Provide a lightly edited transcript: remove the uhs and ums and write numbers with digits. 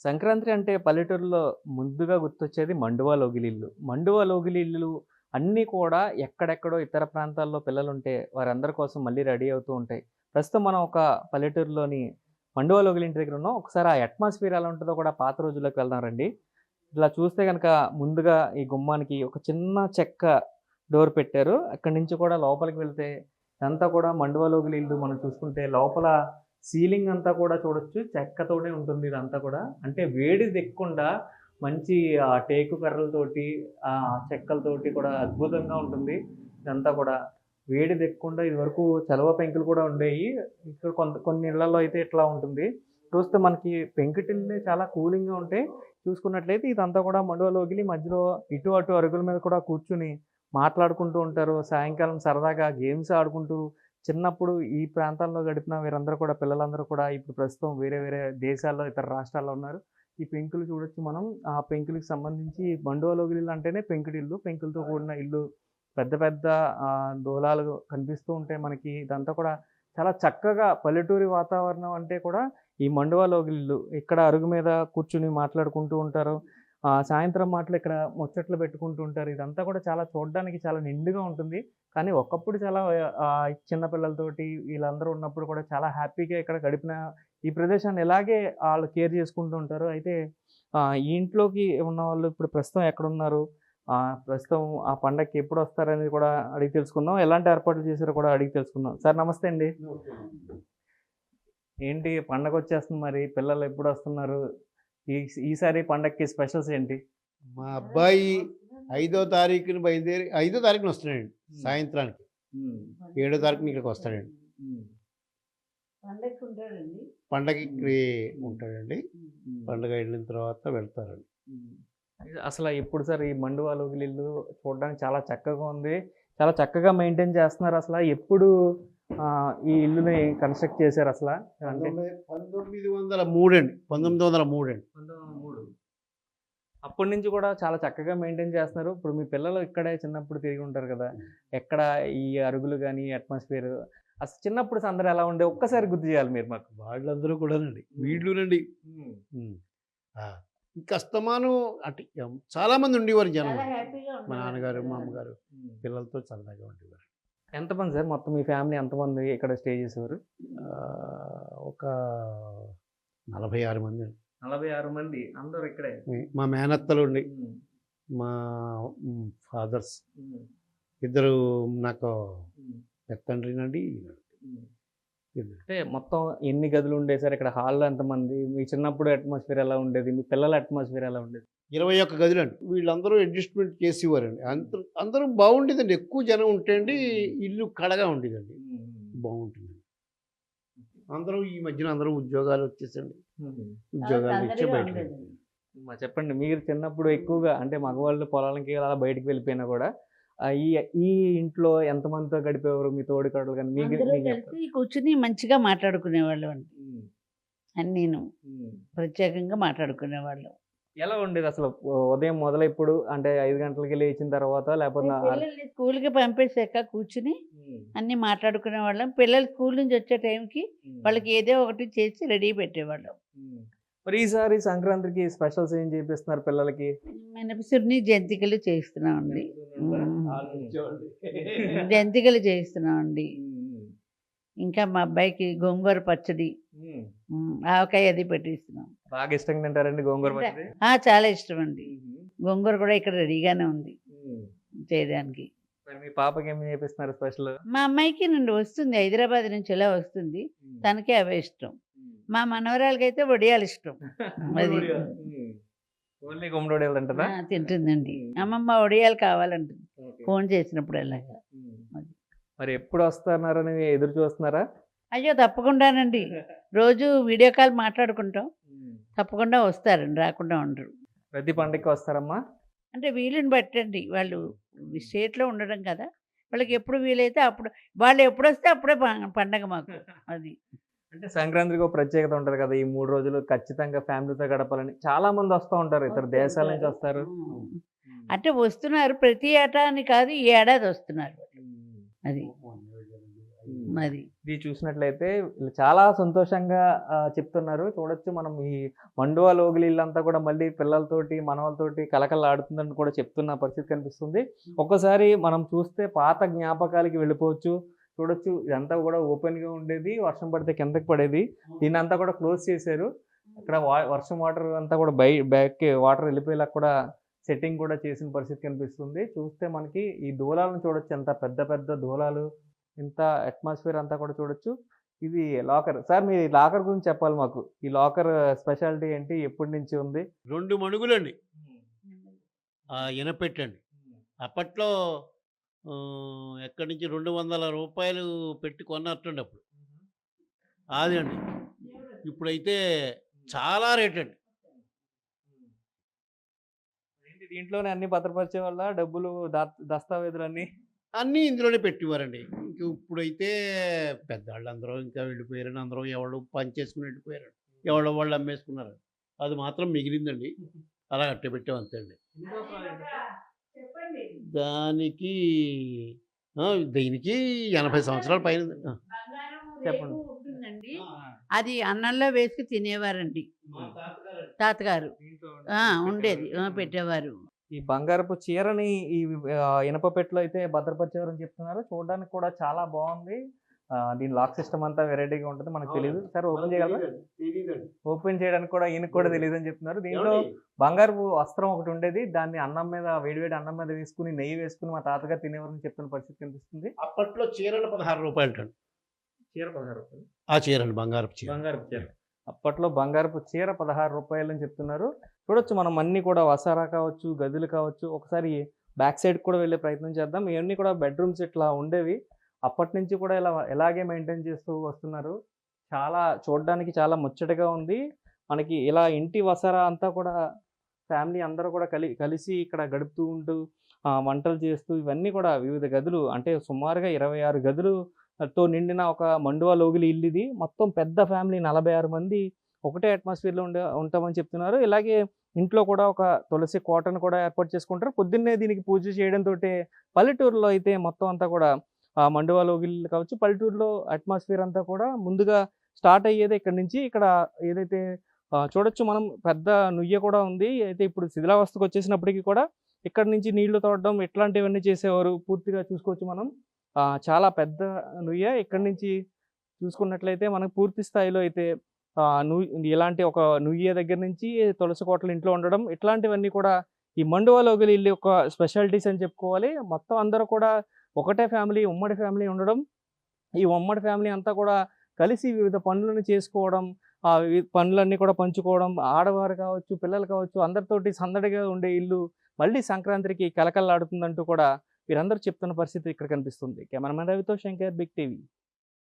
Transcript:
సంక్రాంతి అంటే పల్లెటూరులో ముందుగా గుర్తొచ్చేది మండువా లోగిలిల్లు. మండువా లోగిలిల్లు అన్నీ కూడా ఎక్కడెక్కడో ఇతర ప్రాంతాల్లో పిల్లలుంటే వారందరి కోసం మళ్ళీ రెడీ అవుతూ ఉంటాయి. ప్రస్తుతం మనం ఒక పల్లెటూరులోని మండువా లోగిలింటి దగ్గర ఉన్నాం. ఒకసారి ఆ అట్మాస్ఫియర్ ఎలా ఉంటదో కూడా పాత రోజుల్లోకి వెళ్దాం రండి. ఇలా చూస్తే గనక ముందుగా ఈ గుమ్మానికి ఒక చిన్న చెక్క డోర్ పెట్టారు. అక్కడి నుంచి కూడా లోపలికి వెళ్తే ఇదంతా కూడా మండువా లోగిలిల్లు మనం చూసుకుంటే లోపల సీలింగ్ అంతా కూడా చూడొచ్చు. చెక్కతోనే ఉంటుంది ఇదంతా కూడా. అంటే వేడి తెక్కకుండా మంచి టేకు కర్రలతోటి, చెక్కలతోటి కూడా అద్భుతంగా ఉంటుంది. ఇదంతా కూడా వేడి తెక్కకుండా ఇదివరకు చలవ పెంకులు కూడా ఉండేయి. ఇక్కడ కొన్ని ఇళ్లలో అయితే ఇట్లా ఉంటుంది. చూస్తే మనకి పెంకుటిల్లే చాలా కూలింగ్‌గా ఉంటాయి. చూసుకున్నట్లయితే ఇదంతా కూడా మండువలోగిలి మధ్యలో ఇటు, అటు అరుగుల మీద కూడా కూర్చొని మాట్లాడుకుంటూ ఉంటారు. సాయంకాలం సరదాగా గేమ్స్ ఆడుకుంటూ చిన్నప్పుడు ఈ ప్రాంతాల్లో గడిపిన వీరందరూ కూడా పిల్లలందరూ కూడా ఇప్పుడు ప్రస్తుతం వేరే వేరే దేశాల్లో, ఇతర రాష్ట్రాల్లో ఉన్నారు. ఈ పెంకులు చూడొచ్చు మనం. ఆ పెంకులకి సంబంధించి బండువలోగిలిల్లు అంటేనే పెంకుటిల్లు. పెంకులతో కూడిన ఇల్లు. పెద్ద పెద్ద దూలాలు కనిపిస్తూ ఉంటాయి మనకి. ఇదంతా కూడా చాలా చక్కగా పల్లెటూరి వాతావరణం అంటే కూడా ఈ మండువా లోగిలిల్లు. ఇక్కడ అరుగు మీద కూర్చొని మాట్లాడుకుంటూ ఉంటారు. సాయంత్రం మాటలు ఇక్కడ ముచ్చట్లు పెట్టుకుంటూ ఉంటారు. ఇదంతా కూడా చాలా చూడడానికి చాలా నిండుగా ఉంటుంది. కానీ ఒకప్పుడు చాలా చిన్న పిల్లలతోటి వీళ్ళందరూ ఉన్నప్పుడు కూడా చాలా హ్యాపీగా ఇక్కడ గడిపిన ఈ ప్రదేశాన్ని ఇలాగే ఆళ్ళు కేర్ చేసుకుంటూ ఉంటారు. అయితే ఈ ఇంట్లోకి ఉన్నవాళ్ళు ఇప్పుడు ప్రస్తుతం ఎక్కడున్నారు? ప్రస్తుతం ఆ పండగకి ఎప్పుడొస్తారనేది కూడా అడిగి తెలుసుకుందాం. ఎలాంటి ఏర్పాట్లు చేశారో కూడా అడిగి తెలుసుకుందాం. సార్ నమస్తే అండి. ఏంటి పండగొచ్చేస్తుంది మరి. పిల్లలు ఎప్పుడొస్తున్నారు? ఈసారి పండగకి స్పెషల్స్ ఏంటి? మా అబ్బాయి 5వ తారీఖున బయలుదేరి 5వ తారీఖున వస్తున్నాడండి సాయంత్రానికి. హ్మ్. 7వ తారీఖున ఇక్కడికి వస్తాడండి. హ్మ్. పండగకి ఉంటాడండి. హ్మ్. పండగ వెళ్ళిన తర్వాత వెళ్తారండి. హ్మ్. అసల ఎప్పుడు సార్ ఈ మండువా లోగిలిల్లు చూడడానికి చాలా చక్కగా ఉంది. చాలా చక్కగా మెయింటైన్ చేస్తున్నారు అసల. ఎప్పుడు ఈ ఇల్లుని కన్‌స్ట్రక్ట్ చేశారు అసల? అంటే 1903 అండి. 1903 అండి. 1903. అప్పటి నుంచి కూడా చాలా చక్కగా మెయింటైన్ చేస్తున్నారు. ఇప్పుడు మీ పిల్లలు ఇక్కడే చిన్నప్పుడు తిరిగి ఉంటారు కదా! ఎక్కడ ఈ అరుగులు గాని, అట్మాస్ఫియర్ అసలు చిన్నప్పుడు సందడి ఎలా ఉండేది? ఒక్కసారి గుర్తు చేయాలి మీరు మాకు. వాళ్ళందరూ కూడానండి. వీళ్ళునండి. హ్మ్. హ్మ్. ఆ! ఇంక అస్తమానం అంటే చాలామంది ఉండేవారు జనం. చాలా హ్యాపీగా మా నాన్నగారు, మా ఉండేవారు. అమ్మగారు హ్మ్. పిల్లలతో సరదాగా ఉండేవారు. ఎంతమంది సార్ మొత్తం మీ ఫ్యామిలీ ఎంతమంది ఇక్కడ స్టే చేసేవారు? ఒక 46 మంది అండి. 46 మంది. అందరూ ఇక్కడే. మా మేనత్తలుండి, హ్మ్. మా ఫాదర్స్ హ్మ్. ఇద్దరు నాకు హ్మ్. పెత్తండ్రినండి. హ్మ్. ఇద్దరు. అంటే మొత్తం ఎన్ని గదులు ఉండేవి సార్? ఇక్కడ హాల్‌లో ఎంతమంది? మీ చిన్నప్పుడు అట్మాస్ఫియర్ ఎలా ఉండేది? మీ పిల్లల అట్మాస్ఫియర్ ఎలా ఉండేది? 21 గదులండి. వీళ్ళందరూ అడ్జస్ట్‌మెంట్ చేసేవారండి. అందరూ బాగుండేదండి. ఎక్కువ జనం ఉంటే అండి ఇల్లు కళగా ఉండేదండి. హ్మ్. బాగుంటుందండి. అందరూ ఈ మధ్యన అందరూ ఉద్యోగాలు వచ్చేసండి. హ్మ్. ఉద్యోగాలు ఇచ్చే సందడిగా బయటకి ఉండేది. చెప్పండి. మీరు చిన్నప్పుడు ఎక్కువగా అంటే మగవాళ్ళు పొలాలకి అలా బయటికి వెళ్ళిపోయినా కూడా ఈ ఈ ఇంట్లో ఎంతమందితో గడిపేవారు? మీ తోడికోడలు గాని మీకు అందరూ మీకు చెప్పండి. కలిసి కూర్చుని మంచిగా మాట్లాడుకునేవాళ్ళం అండి. హ్మ్. అన్నీను. హ్మ్. ప్రత్యేకంగా మాట్లాడుకునేవాళ్ళం. ఎలా ఉండేది అసలు? ఉదయం మొదలెప్పుడు? అంటే 5 గంటలకి లేచిన తర్వాత లేకపోతే పిల్లల్ని స్కూల్‌కి పంపేసాక కూర్చుని హ్మ్. అన్నీ మాట్లాడుకునేవాళ్ళం. పిల్లలు స్కూల్ నుంచి వచ్చే టైంకి హ్మ్. వాళ్ళకి ఏదో ఒకటి చేసి రెడీ పెట్టేవాళ్ళం. హ్మ్. మరి ఈసారి సంక్రాంతికి స్పెషల్స్ ఏం చేపిస్తున్నారు పిల్లలకి? మినపసురిని జంతికలు చేయిస్తున్నామండి. జంతికలు చేయిస్తున్నామండి. హ్మ్. ఇంకా మా అబ్బాయికి గోంగూర పచ్చడి, హ్మ్. ఆవకాయ అది పెట్టిస్తున్నాం. బాగా ఇష్టంగా తింటారండి గోంగూర పచ్చడి? చాలా ఇష్టమండి. హుహు. గోంగూర కూడా ఇక్కడ రెడీగానే ఉంది హ్మ్. చేయడానికి. మరి మీ పాపకి ఏమి చేపిస్తున్నారు స్పెషల్? మా అమ్మాయికి నుండి వస్తుంది. హైదరాబాద్ నుంచి ఇలా వస్తుంది. హ్మ్. తనకి అవే ఇష్టం. హ్మ్. మా మనవరాలకైతే వడియాలు ఇష్టం. అది. హ్మ్. ఓన్లీ గుమ్మడి వడియాలు తింటదా? తింటుందండి. హ్మ్. అమ్మమ్మ వడియాలు కావాలంటుంది. ఓకే. ఫోన్ చేసినప్పుడు అలాగా. హ్మ్. అది. మరి ఎప్పుడు వస్తున్నారని ఎదురు చూస్తున్నారా? అయ్యో! తప్పకుండానండి. రోజు వీడియో కాల్ మాట్లాడుకుంటాం. హ్మ్. తప్పకుండా వస్తారండి. రాకుండా ఉండరు. ప్రతి పండగకి వస్తారమ్మా? అంటే వీలుని బట్టండి. వాళ్ళు స్టేట్‌లో ఉండడం కదా! వాళ్ళకి ఎప్పుడు వీలైతే అప్పుడు వాళ్ళు ఎప్పుడొస్తే అప్పుడే పండగ మాకు. అది. అంటే సంక్రాంతికి ఒక ప్రత్యేకత ఉంటది కదా! ఈ 3 రోజులు ఖచ్చితంగా ఫ్యామిలీతో గడపాలని. చాలా మంది వస్తా ఉంటారు. ఇతర వస్తూ దేశాల నుంచి ఉంటారు. వస్తారు. హ్మ్. హ్మ్. అంటే వస్తున్నారు. ప్రతి ఏటా అని కాదు. ఈ ఏడాది వస్తున్నారు. హ్మ్. అది. అది ఇది చూసినట్లయితే వీళ్ళు చాలా సంతోషంగా చెప్తున్నారు. చూడొచ్చు మనం ఈ మండువా లోగిలి ఇల్లంతా కూడా మళ్ళీ పిల్లలతోటి, మనవలతోటి కలకల్లాడుతుందని కూడా చెప్తున్న పరిస్థితి కనిపిస్తుంది. ఒక్కసారి మనం చూస్తే పాత జ్ఞాపకాలకి వెళ్ళిపోవచ్చు. చూడొచ్చు ఇదంతా కూడా ఓపెన్‌గా ఉండేది. వర్షం పడితే కిందకి పడేది. దీన్నంతా కూడా క్లోజ్ చేశారు. అక్కడ వర్షం వాటర్ అంతా కూడా బ్యాక్‌కి వాటర్ వెళ్ళిపోయేలా కూడా సెట్టింగ్ కూడా చేసిన పరిస్థితి కనిపిస్తుంది. చూస్తే మనకి ఈ దూలాలను చూడొచ్చు. ఎంత పెద్ద పెద్ద దూలాలు. ఇంత అట్మాస్ఫియర్ అంతా కూడా చూడొచ్చు. ఇది లాకర్. సార్ మీరు ఈ లాకర్ గురించి చెప్పాలి మాకు. ఈ లాకర్ స్పెషాలిటీ ఏంటి? ఎప్పటి నుంచి ఉంది? 2 మణుగులండి. ఇనపెట్టండి. అప్పట్లో ఎక్కడి నుంచి రూ. 200 పెట్టి కొన్నట్టండి అప్పుడు. అదండి. ఇప్పుడైతే చాలా రేటండి. ఏంటి దీంట్లోనే అన్ని భద్రపరిచేవాళ్ళా? డబ్బులు దస్తావేజులన్నీ? అన్నీ ఇందులోనే పెట్టేవారండి. ఇంక ఇప్పుడైతే పెద్దాళ్ళందరూ ఇంకా వెళ్ళిపోయారండి. అందరూ ఎవళ్ళు పనిచేసుకుని వెళ్ళిపోయారండి. ఎవళ్ళో వాళ్ళు అమ్మేసుకున్నారు. అది మాత్రం మిగిలిందండి. అలా అట్టే పెట్టాం అంతే అండి. దానికి దీనికి 80 సంవత్సరాల పైన. చెప్పండి. ఉంటుందండి. అది అన్నంలో వేసి తినేవారండి తాతగారు. ఉండేది. పెట్టేవారు. ఈ బంగారపు చీరని ఈ ఇనప పెట్టెలో అయితే భద్రపరిచేవారని చెప్తున్నారు. చూడడానికి కూడా చాలా బాగుంది. దీని లాక్ సిస్టమ్ అంతా వెరైటీగా ఉంటుంది. మనకు తెలీదు. సార్ ఓపెన్ చేయగలరా? తెలీదండి. ఓపెన్ చేయడానికి కూడా ఈయనకి కూడా తెలీదని చెప్తున్నారు. దీంట్లో బంగారపు వస్త్రం ఒకటి ఉండేది. దాన్ని అన్నం మీద వేడి అన్నం మీద వేసుకొని నెయ్యి వేసుకొని మా తాతగారు తినేవారని చెప్తున్న పరిస్థితి కనిపిస్తుంది. అప్పట్లో చీరలు రూ. 16 చీర రూ. 16. ఆ చీరలు బంగారపు చీర. బంగారపు చీర. అప్పట్లో బంగారపు చీర రూ. 16 అని చెప్తున్నారు. చూడొచ్చు మనం అన్నీ కూడా వసారా కావచ్చు, గదులు కావచ్చు. ఒకసారి బ్యాక్ సైడ్ కూడా వెళ్ళే ప్రయత్నం చేద్దాం. ఇవన్నీ కూడా బెడ్రూమ్స్ ఇట్లా ఉండేవి. అప్పటి నుంచి కూడా ఇలాగే మెయింటైన్ చేస్తూ వస్తున్నారు. చాలా చూడడానికి చాలా ముచ్చటగా ఉంది. మనకి ఇలా ఇంటి వసారా అంతా కూడా ఫ్యామిలీ అందరూ కూడా కలిసి ఇక్కడ గడుపుతూ ఉంటూ వంటలు చేస్తూ ఇవన్నీ కూడా వివిధ గదులు అంటే సుమారుగా 26 గదులుతో నిండిన ఒక మండువా లోగిలి ఇల్లు ఇది. మొత్తం పెద్ద ఫ్యామిలీ 46 మంది ఒకటే అట్మాస్ఫియర్‌లో ఉంటామని చెప్తున్నారు. ఇలాగే ఇంట్లో కూడా ఒక తులసి కోటను కూడా ఏర్పాటు చేసుకుంటారు. పొద్దున్నే దీనికి పూజ చేయడంతోటే పల్లెటూరులో అయితే మొత్తం అంతా కూడా మండువా లోగిళ్ళు కావచ్చు, పల్లెటూరులో అట్మాస్ఫియర్ అంతా కూడా ముందుగా స్టార్ట్ అయ్యేదే ఇక్కడి నుంచి. ఇక్కడ ఏదైతే చూడొచ్చు మనం పెద్ద నుయ్య కూడా ఉంది. అయితే ఇప్పుడు శిథిలావస్థకు వచ్చేసినప్పటికీ కూడా ఇక్కడి నుంచి నీళ్లు తోడడం ఇట్లాంటివన్నీ చేసేవారు. పూర్తిగా చూసుకోవచ్చు మనం. చాలా పెద్ద నుయ్య. ఇక్కడి నుంచి చూసుకున్నట్లయితే మనకు పూర్తి స్థాయిలో అయితే ఇలాంటి ఒక నుయ్య దగ్గర నుంచి తులసి కోటలు ఇంట్లో ఉండడం ఇట్లాంటివన్నీ కూడా ఈ మండువా లోగిలి ఇల్లు యొక్క స్పెషాలిటీస్ అని చెప్పుకోవాలి. మొత్తం అందరూ కూడా ఒకటే ఫ్యామిలీ, ఉమ్మడి ఫ్యామిలీ ఉండడం. ఈ ఉమ్మడి ఫ్యామిలీ అంతా కూడా కలిసి వివిధ పనులను చేసుకోవడం, పనులన్నీ కూడా పంచుకోవడం, ఆడవారు కావచ్చు, పిల్లలు కావచ్చు అందరితోటి సందడిగా ఉండే ఇల్లు మళ్ళీ సంక్రాంతికి కలకల్లాడుతుందంటూ కూడా వీరందరూ చెప్తున్న పరిస్థితి ఇక్కడ కనిపిస్తుంది. కెమెరామెన్ రవితో శంకర్, బిగ్ టీవీ.